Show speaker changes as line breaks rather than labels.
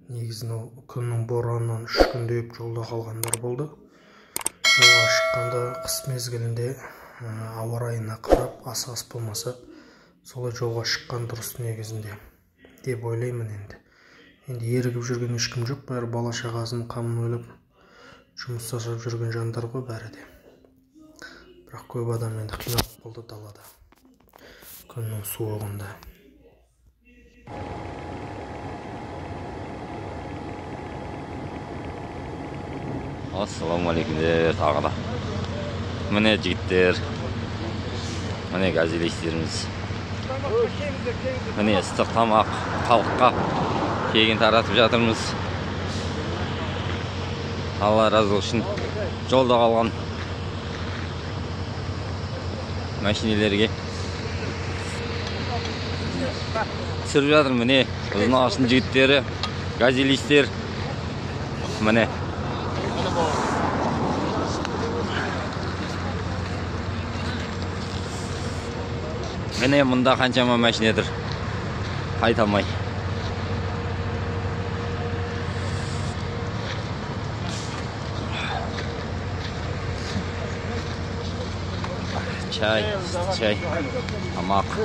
Негізінде күннің боранынан 3 күндеп жолда қалғандар болды. Жолға шыққанда қыс мезгілінде ауа райына қарап ас болмаса, солай жолға шыққан дұрыс негізінде деп ойлаймын енді. Енді ерігіп жүрген ешкім жоқ, бәрі бала шағасының қамын ойлап жұмыс жасап жүрген жандар ғой бәрі де. Бірақ көп адам енді қиналып болды далада. Күннің суығында.
Ассалаумағалейкум тағы да. Міне жігіттер, міне газелистеріміз. Міне ыстық тамақ халыққа тегін таратып жатырмыз. Алла разы болсын. Жолда қалған машинелерге түсіріп жатыр. Міне ұзын ағаштың жігіттері, газелистер. Міне Міне мұнда қаншама машина тұр, қайта алмай. Çay, tamақ.